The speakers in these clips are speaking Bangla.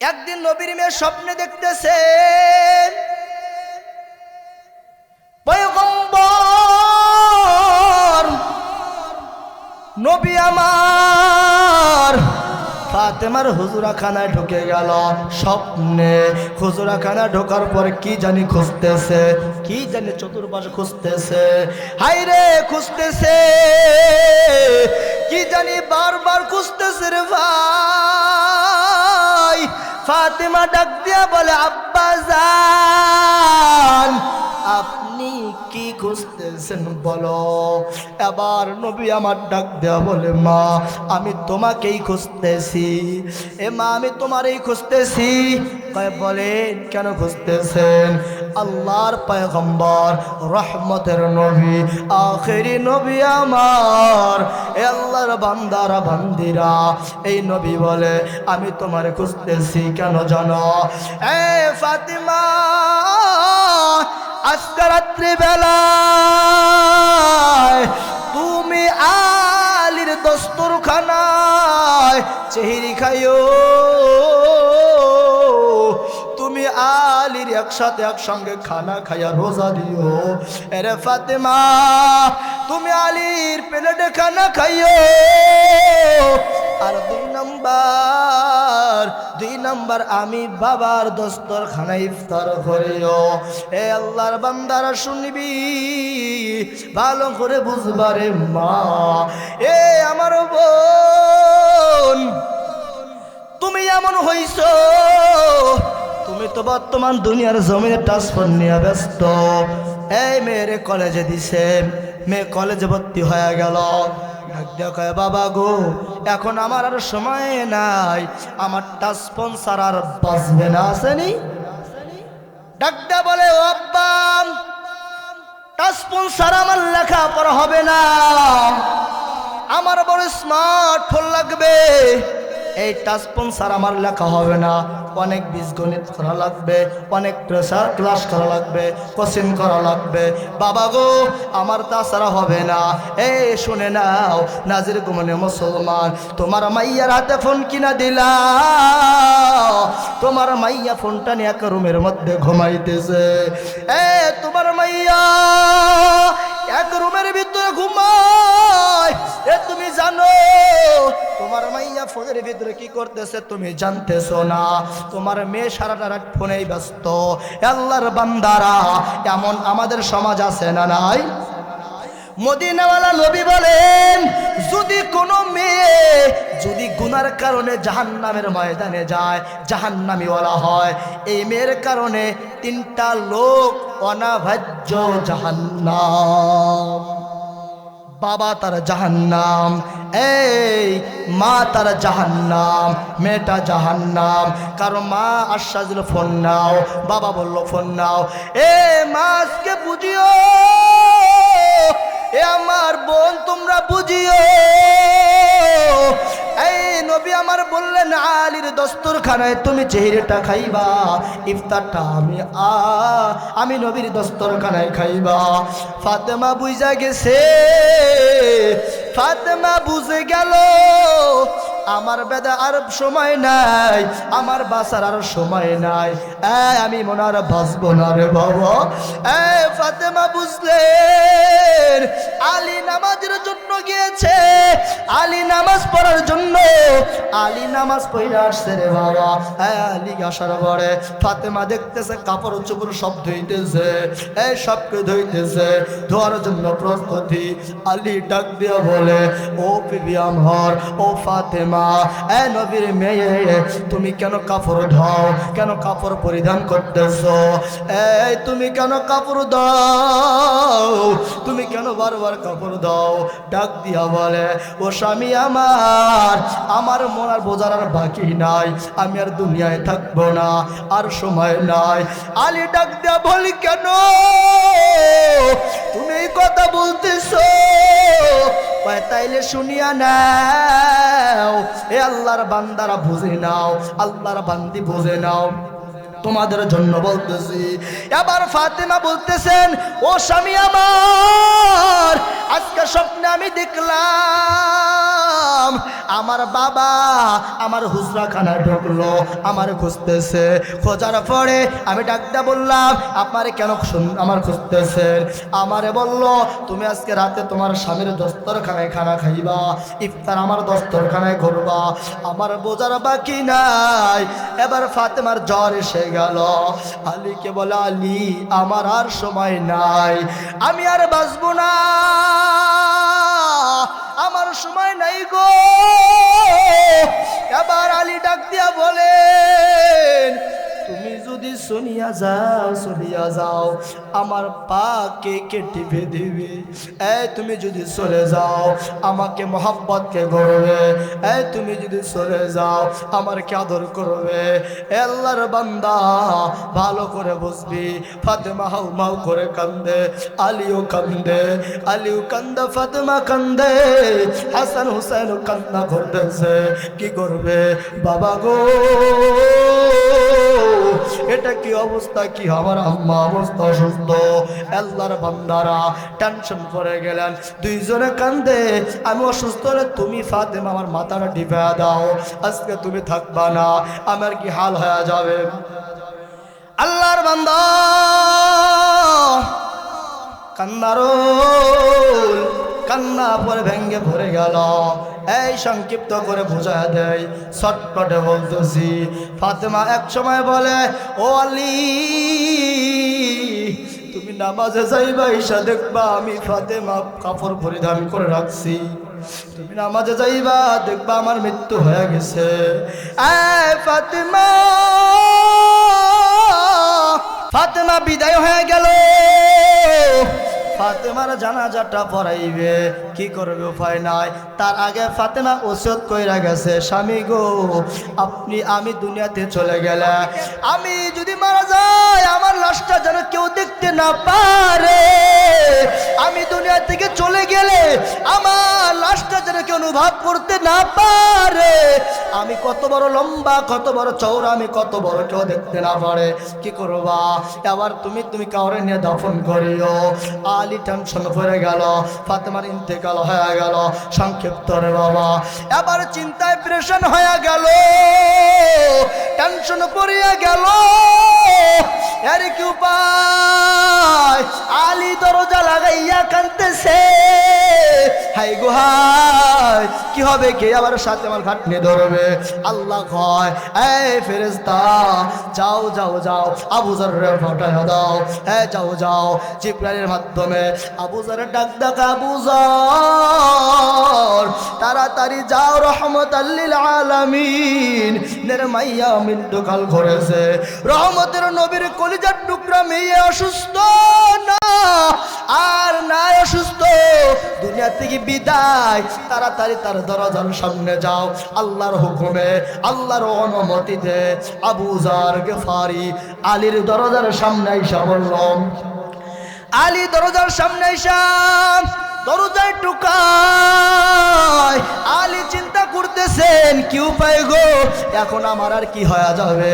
একদিন নবীর মেয়ে স্বপ্নে দেখতেছে পয়গম্বর নবী আমার ফাতেমার হুজুরাখানায় ঢুকে গেল। স্বপ্নে হুজুরাখানা ঢোকার পর কি জানি খুঁজতেছে, কি জানি চতুর্পাশে খুঁজতেছে, হাইরে খুঁজতেছে, কি জানি বারবার খুঁজতেছে রে ভাই। ফাতেমা ডাক দিয়া বলে, আব্বা জান আপনি কি খুঁজতেছেন বলো। এবার নবী আমার ডাক দেয়া বলে, মা আমি তোমাকেই খুঁজতেছি। এ মা আমি তোমারই খুঁজতেছি। বলেন কেন খুঁজতেছেন? আল্লাহর পয়গম্বর রহমতের নবী আখেরি নবী আমার, এ আল্লাহর বান্দারা বান্দিরা, এই নবী বলে আমি তোমারে খুঁজতেছি কেন জানো? এ ফাতিমা আজকে রাত্রি বেলায় তুমি আলীর দস্তরখানায় চেহারি খাইও, তুমি আলীর একসঙ্গে খানা খাইয়া রোজা দিও। এরে ফাতেমা তুমি আলীর প্লেটে খানা খাইও। আর দুই নাম্বার আমি বাবার দস্তরখানা ইফতার করিও। এ আল্লাহর বান্দারা শুনবি, ভালো করে বুঝবারে মা। এ আমার বোন তুমি এমন হইছো, তুমি তো বর্তমান দুনিয়ার জমিনে ট্রান্সফার নিয়ে ব্যস্ত। এই মেয়েরে কলেজে দিছে, মেয়ে কলেজে ভর্তি হয়ে গেল। বাবা গো এখন আমার আর সময় নাই, আমার ট্রান্সফার ছাড়া আর বাঁচবে না। আসেনি ডাকটা বলে, ও আব্বা ট্রান্সফার ছাড়া আমার লেখাপড়া হবে না, আমার বড় স্মার্টফোন লাগবে। এই টাচফোন ছাড়া আমার লেখা হবে না, অনেক বীজগণিত করা লাগবে, অনেক প্রেসার ক্লাস করা লাগবে, কোচিং করা লাগবে। বাবা গো আমার তাছাড়া হবে না। এই শুনে নাও নাজির গুমনে মুসলমান, তোমার মাইয়ার হাতে ফোন কিনা দিলা, তোমার মাইয়া ফোনটা নিয়ে এক রুমের মধ্যে ঘুমাইতেছে। এ তোমার মাইয়া এক রুমের ভিতরে ঘুমায়, এ তুমি জানো তোমার মাইয়া ফোনের ভিতরে কি করতেছে তুমি জানতেছো না। তোমার মেয়ে সারাটা রাত ফোনেই ব্যস্ত। আল্লাহর বান্দারা এমন আমাদের সমাজ আছে না নাই? মদিনাওয়ালা নবী বলেন, যদি কোনো মেয়ে যদি গুনার কারণে জাহান্নামের ময়দানে যায়, জাহান্নামীওয়ালা হয়, এই মেয়ের কারণে 3টা লোক অনাভাজ্য জাহান্নাম। বাবা তার জাহান্নাম, এই মা তার জাহান্নাম, মেয়েটা জাহান্নাম। কারণ মা আশ্বাস দিল ফোন নাও, বাবা বলল ফোন নাও। এ মা আজকে বুঝিও, এ আমার বোন তোমরা বুঝিও। এই নবী আমার বললেন আলীর দস্তরখানায় তুমি চেহারিটা খাইবা, ইফতারটা আমি নবীর দস্তরখানায় খাইবা। ফাতেমা বুঝা গেছে, ফাতেমা বুঝে গেল আমার বেদা আর সময় নাই, আমার বাঁচার আর সময় নাই, আমি মনে আর বাঁচবো না রে বাবা। ফাতেমা বুঝলেন আলী নামাজের জন্য গিয়েছে, আলী নামাজ পড়ার জন্য, আলী নামাজ পড়ে আসছে রে বাবা। আলী আসার পরে ফাতেমা দেখতেছে কাপড় চোপড় সব ধুইতেছে, এই সবকে ধুইতেছে, ধোয়ার জন্য প্রস্তুতি। আলী ডাক দিয়ে বলে, ও বিবি আমার, ও ফাতেমা, এ নবীর মেয়ে তুমি কেন কাপড় ধোও, কেন কাপড় পরিধান করতেছো? এই তুমি কেন কাপড় দাও, তুমি কেন বারবার কাপড় দাও? ডাক দিয়া বলে, ও স্বামী আমার, আমার মনার বোঝার আর বাকি নাই, আমি আর দুনিয়ায় থাকবো না, আর সময় নাই। আলী ডাক দিয়া বলি, কেন তুমি এই কথা বলতেছো? তাইলে শুনিয়া নাও, এ আল্লাহর বান্দারা বুঝে নাও, আল্লাহর বান্দি বুঝে নাও, তোমাদের জন্য বলতেছি। এবার ফাতেমা বলতেছেন, ও স্বামী আমার, আজকে স্বপ্নে আমি দেখলাম দেখলাম আমার বাবা আমার হুজরাখানায় ঢুকলো, আমার খুঁজতেছে। খোঁজার পরে আমি ডাকতে বললাম, আপনারে কেন আমার খুঁজতেছেন? আমারে বলল, তুমি আজকে রাতে তোমার স্বামীর দস্তরখানায় খানা খাইবা, ইফতার আমার দস্তরখানায় করবা। আমার বোঝার বাকি নাই। এবার ফাতেমার জ্বর এসে গেল। আলীকে বলে, আলী আমার আর সময় নাই, আমি আর বাঁচবো না, আমার সময় নাই গো। এবার আলী ডাক দিয়া বলেন, তুমি যদি শুনিয়া যাও চলিয়া যাও, আমার পা কে কে টিপে দিবে? তুমি যদি চলে যাও আমাকে মোহাব্বত কে করবে? তুমি যদি চলে যাও আমার কে আদর করবে? আল্লাহর বান্দা ভালো করে বুঝবি। ফাতেমা হাউ মাউ করে কান্দে, আলীও কান্দে, আলীও কান্দে, ফাতেমা কান্দে, হাসান হুসাইন কান্না করতেছে। কি করবে বাবা গো, এটা কি অবস্থা? কি আমার আম্মা অবস্থা অসুস্থ। আল্লাহর বান্দারা টেনশন করে গেলেন, দুইজনে কান্দে। আমি অসুস্থ হলে তুমি ফাতেমা আমার মাথাটা টিপে দাও, আজকে তুমি থাকবা না, আমার কি হাল হয়ে যাবে। আল্লাহর বান্দা কান্নারোল কান্না পরে ভেঙ্গে পড়ে গেল। এই সংক্ষিপ্ত করে বোঝা দেয়, শর্টকাটে বলতেছি। ফাতেমা এক সময় বলে, ও আলী তুমি নামাজে যাইবা, ঈশা দেখবা আমি ফাতেমা কাপড় পরিধান করে রাখছি, তুমি নামাজে যাইবা দেখবা আমার মৃত্যু হয়ে গেছে। ফাতেমা ফাতেমা বিদায় হয়ে গেল। ফাতেমার জানাজাটা পড়াইবে, কি করবে উপায় নাই। তার আগে ফাতেমা ওসিয়ত কইরা গেছে, স্বামী গো আপনি, আমি দুনিয়াতে চলে গেলে, আমি যদি মারা যাই আমার লাশটা যেন কেউ দেখতে না পারে। আমি দুনিয়া থেকে চলে গেলে আমার লাশটা যেন কেউ অনুভব করতে না পারে। আমি কত বড় লম্বা, কত বড় চওড়া, আমি কত বড় কেউ দেখতে না পারে। কি করবা? আবার তুমি কাউরে নিয়ে দাফন করিও। আলী টেনশন করে গেল, ফাতেমার ইন্তেকাল হয়ে গেল। সংক্ষিপ্ত রে বাবা, এবার চিন্তায় প্রেশান হয়ে গেল, টেনশন পড়িয়া গেল। এর কি উপায়? আলী দরজা লাগাইয়া কাঁদতেছে, হাই গো হাই, কি হবে? কে আবার সাথে আমার ঘাট নিয়ে ধরবে? আল্লাহ কয়, এই ফেরেশতা যাও যাও যাও, আবু যররে পাঠায় দাও। যাও যাও, জিবরাইলের মাধ্যমে আবু যরের ডাক ডাক, আবু যর তাড়াতাড়ি যাও, রহমতাল লিল আলামিন নের মাইয়া মৃত্যুকাল করেছে, রহমতের নবীর কলিজার টুকরা মেয়ে অসুস্থ না আর নাই অসুস্থ, দুনিয়া থেকে বিদায়, তাড়াতাড়ি তার দরজার সামনে যাও। আল্লাহর হুকুমে, আল্লাহর অনুমতিতে আবু যর গফারি আলীর দরজার সামনে আইসা বললাম, আলী দরজার সামনে আইসা দরজায় টুকায়। আলী চিন্তা করতেছেন কি উপায় গো, এখন আমার আর কি হয়ে যাবে?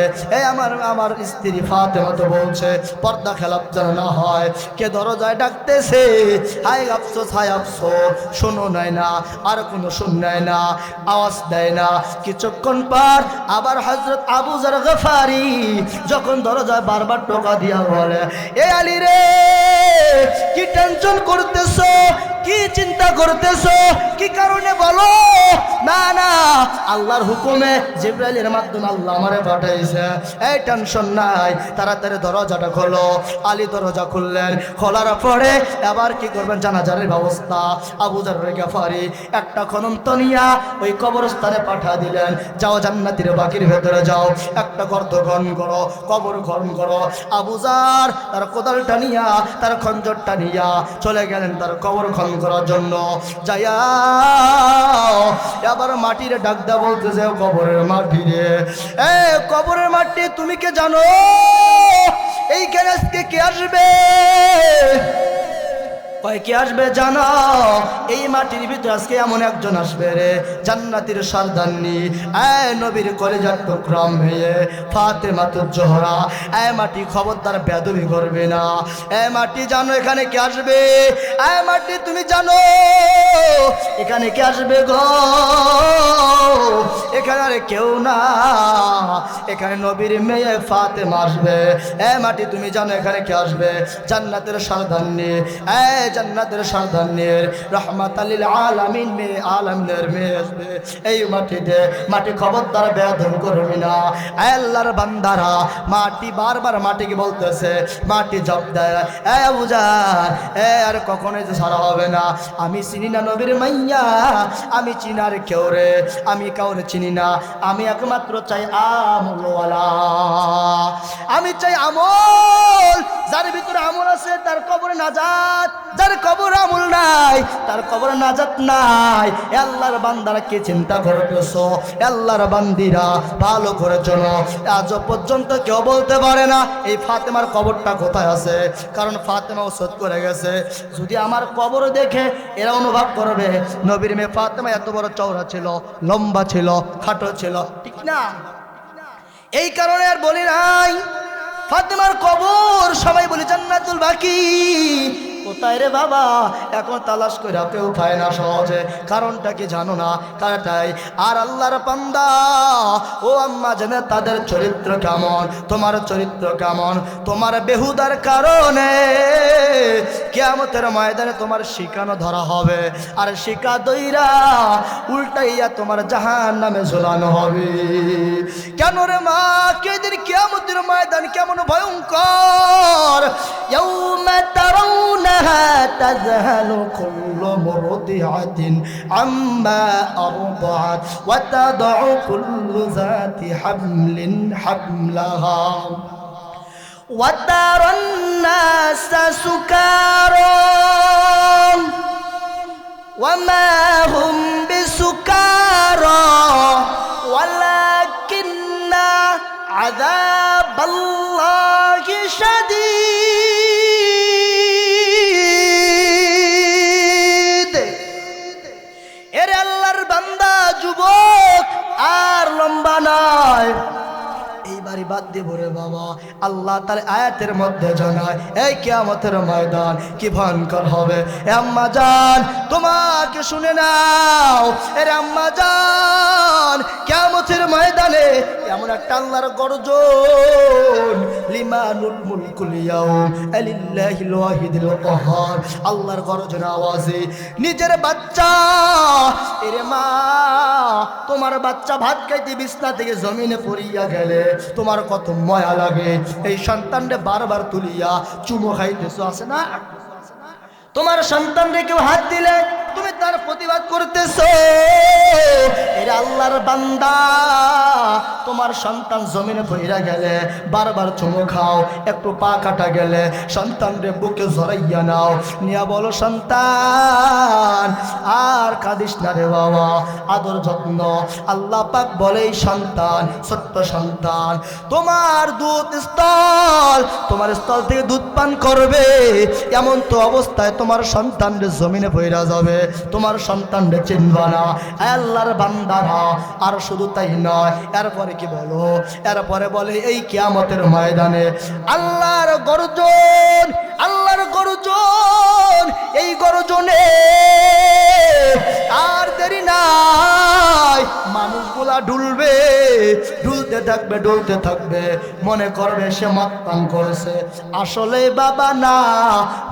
আমার স্ত্রী ফাতেমা তো বলছে পর্দা খেলাপ যেন না হয়। কে দরজায় ডাকতেছে, হাই আফসোস হাই আফসোস, শোনো নাই না, আর কোনো শুন নাই না, আওয়াজ দেয় না। কিছুক্ষণ পর আবার হযরত আবু যর গফারি যখন দরজায় বারবার টোকা দিয়া বলে, এ আলী রে কি টেনশন করতেছো, কি চিন্তা করতেছো, কি কারণে বলো? না না, আল্লাহর হুকুমে জিবরাইলের মাধ্যমে আল্লাহ আমারে পাঠাইছে, এই টেনশন নাই, তাড়াতাড়ি দরজাটা খোলো। আলী দরজা খুললেন, খোলার পরে এবার কি করবেন? জানাজারের ব্যবস্থা। আবু যর গফারি একটা খনন্ত নিয়া ওই কবরস্থানে পাঠা দিলেন, যাও জান্নাতের বাকির ভেতরে যাও, একটা গর্ত খনন করো, কবর খনন করো। আবু যর তার কোদালটা নিয়া, তার খঞ্জরটা নিয়া চলে গেলেন তার কবর খনন করার জন্য। যাইয়া আবার মাটির ডাকদা বলতেছে, কবরের মাটি রে, কবরের মাটি তুমি কে জানো? এইখানে আজকে কে আসবে? কয় কি আসবে জানো? এই মাটির ভিতরে আজকে এমন একজন আসবে রে, জান্নাতের সরদারনি, নবীর কলিজার টুকরা মেয়ে ফাতেমাতুজ জোহরা। মাটি খবরদার বেদবি করবে না। মাটি জানো এখানে কে আসবে? মাটি তুমি জানো এখানে কে আসবে গো? এখানে আর কেউ না, এখানে নবীর মেয়ে ফাতেমা আসবে। মাটি তুমি জানো এখানে কে আসবে? জান্নাতের সরদারনি, জান্নাতের সরদারনির রহমাতাল লিল আলামিন মেয়ে, আলামিনের মেয়ে আসবে এই মাটিতে। মাটি খবরদার বেয়াদবি করবি না। আল্লাহর বান্দারা, মাটি বারবার মাটিকে বলতেছে, মাটি জব দেয়, আবু জান আর কখনোই যে ছাড়া হবে না। আমি চিনি না নবীর মাইয়া, আমি চিনার কেউ রে, আমি কাউরে চিনি না। আমি একমাত্র চাই আমলওয়ালা, আমি চাই আমল। যার ভিতরে আমল আছে তার কবরে নাজাত, যার কবর আমল নাই তার কবর নাজাত নাই। আল্লাহর বান্দারা কে চিন্তা করতেছো? আল্লাহর বান্দিরা ভালো করে শোনো, আজ পর্যন্ত কেউ বলতে পারে না এই ফাতেমার কবরটা কোথায় আছে, কারণ ফাতেমা ওসদ করে গেছে। যদি আমার কবর দেখে এরা অনুভব করবে নবীর মেয়ে ফাতেমা এত বড় চওড়া ছিল, লম্বা ছিল, খাটো ছিল, ঠিক না? এই কারণে আর বলি নাই ফাতেমার কবর সবাই বলি জান্নাতুল বাকি। কোথায় রে বাবা? এখন তালাশ করে কেউ পায় না সহজে। কারণটা কি জানো না? কারটাই আর আল্লাহর বান্দা ও আম্মা জানে তাদের চরিত্র কেমন, তোমার চরিত্র কেমন। তোমার বেহুদার কারণে কিয়ামতের ময়দানে তোমার শিকানো ধরা হবে, আর শিকা দইরা উল্টাইয়া তোমার জাহান্নামে ঝোলানো হবে। কেন রে মা? কেদিন কিয়ামতের ময়দান কেমন ভয়ঙ্কর। ইয়াউমা তারাউনাহা তাযহালু কুল্লু মুরদিআতিন আম্মা আরদাআত ওয়া তাদউ কুল্লু যাতি হামলিন হামলাহা ওয়া তারান নাসা সুকারা ওয়া মা হুম বিসুকারা ওয়ালাকিন্না আযাবাল্লাহি শাদীদ। এর আল্লাহর বান্দা যুবক আর লম্বা নয়, এইবারই বাদ দিব রে বাবা। আল্লাহ তার আয়াতের মধ্যে জানায় এই কিয়ামতের ময়দান কি ভয়ঙ্কর হবে। এ আম্মা জান তোমাকে শুনে নাও, এর আম্মা জান কিয়ামতের ময়দানে এমন একটা আল্লাহর গর্জন, লিমানুল মুলকুল ইয়াউম আলিল্লাহিল ওয়াহিদিল কাহার। আল্লাহর গর্জন আওয়াজে নিজের বাচ্চা, এরে মা তোমার বাচ্চা ভাত খাইতে বিছনা থেকে জমিনে পড়িয়া গেলে তোমার কত মায়া লাগে। এই সন্তানরে বারবার তুলিয়া চুমো খাইতেছো, আছে না? তোমার সন্তানরে কেউ হাত দিলে তুমি তার প্রতিবাদ করতেছো। এর আল্লাহর বান্দা তোমার সন্তান জমিনে পড়িয়া গেলে বারবার চুমো খাও, একটু পা কাটা গেলে সন্তানরে বুকে জড়াইয়া নাও, নিয়া বলো সন্তান আর কাঁদিস না রে বাবা, আদর যত্ন। আল্লাহ পাক বলে এই সন্তান ছোট্ট সন্তান তোমার দুধ স্থল, তোমার স্থল থেকে দুধ পান করবে। এমন তো অবস্থায় তোমার সন্তানরে জমিনে পড়িয়া যাবে, তোমার সন্তানরে চিনবা না। আল্লাহর বান্দারা আর শুধু তাই নয়, এরপরে কি বলো? এরপরে বলে এই কিয়ামতের ময়দানে আল্লাহর গর্জন, আল্লাহর গর্জন, এই গর্জনে আর দেরি নাই। মানুষগুলা ডুলবে, ডুলতে থাকবে, ডুলতে থাকবে, মনে করবে সে মদ পান করেছে। আসলে বাবা না,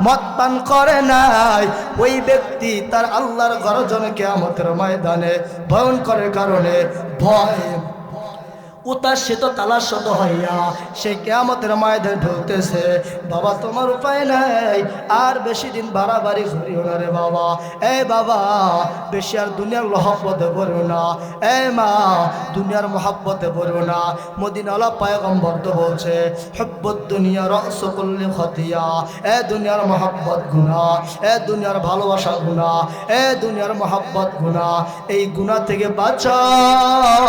মদ পান করে নাই। ওই ব্যক্তি তার আল্লাহর গর্জনে কিয়ামতের ময়দানে ভয়ঙ্কর কারণে ভয় উতাসিত তালাশত হইয়া সে কিয়ামতের ময়দানে ঢুকতেছে। বাবা তোমার উপায় নাই, আর বেশি দিন বাড়াবাড়ি করিও না রে বাবা। এই বাবা বেশি আর দুনিয়ার মহব্বতে পড়ো না। এই মা দুনিয়ার মহব্বতে পড়ো না। মদিনাওয়ালা পয়গম্বর তো বলছে হুব্বুদ দুনিয়া রাসু কুল্লি খতিয়া। এ দুনিয়ার মহব্বত গুনাহ, এ দুনিয়ার ভালোবাসা গুনাহ, এ দুনিয়ার মহব্বত গুনাহ। এই গুনাহ থেকে বাঁচাও,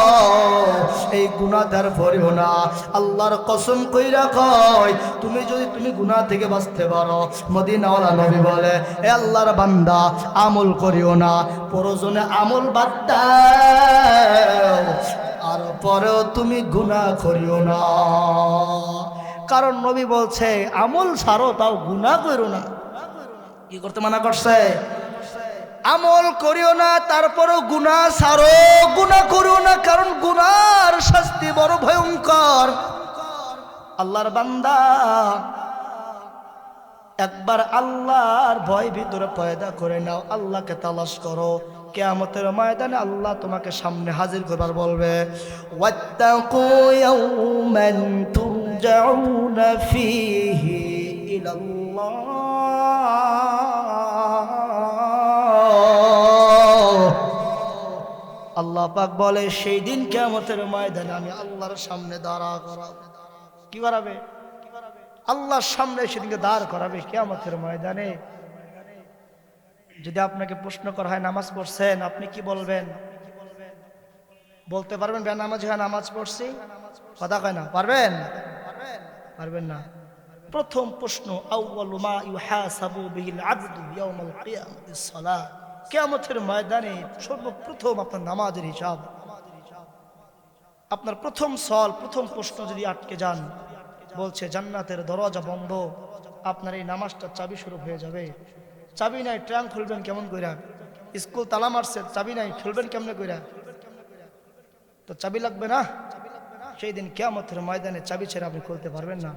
এই গুনাহগার ভরিও না। আল্লাহর কসম কইরা কয়, তুমি যদি তুমি গুনাহ থেকে বাঁচতে পারো, মদিনাওয়ালা নবী বলে এ আল্লাহর বান্দা আমল করিও না, প্রয়োজনে আমল বাদ দাও, আর পরেও তুমি গুনাহ করিও না। কারণ নবী বলছে আমল ছাড়ো, তাও গুনাহ করো না। কি করতে মানা করছে? আমল করিও না, তারপরও গুনাহ ছাড়ো, গুনাহ করিও না, কারণ গুনার শাস্তি বড় ভয়ঙ্কর। আল্লাহর বান্দা, একবার আল্লাহর ভয় ভিতরে পয়দা করে নাও, আল্লাহকে তালাশ করো। কিয়ামতের ময়দানে আল্লাহ তোমাকে সামনে হাজির করবার বলবে, ওয়াত্তাকু ইয়াওমান তুরজাউনা ফীহি ইলাল্লাহ। আল্লাহ পাক বলে সেই দিন কিয়ামতের ময়দানে আমি আল্লাহর সামনে দাঁড়া করাবো। কি করাবে? আল্লাহর সামনে সেদিনকে দাঁড় করাবে কিয়ামতের ময়দানে। যদি আপনাকে প্রশ্ন করা হয় নামাজ পড়ছেন, আপনি কি বলবেন? বলতে পারবেন বেনামাজি হ্যাঁ নামাজ পড়ছি? কথা কয় না, পারবেন? পারবেন না। প্রথম প্রশ্ন, আউয়ালু মা ইউহাসাবু বিহিল আবদু ইয়াউমাল কিয়ামাতিস সালাহ। কিয়ামতের ময়দানে সর্বপ্রথম আপনার নামাজের হিসাব। আপনার প্রথম সওয়াল, প্রথম প্রশ্ন যদি আটকে যান, বলছে জান্নাতের দরজা বন্ধ, আপনার এই নামাজটার চাবি শুরু হয়ে যাবে। চাবি নাই, ট্রাঙ্ক খুলবেন কেমন কইরা? স্কুল তালা মারছে, চাবি নাই, খুলবেন কেমনে কইরা? তো চাবি লাগবে না। সেই দিন কিয়ামতের ময়দানে চাবি ছেড়ে আপনি খুলতে পারবেন না।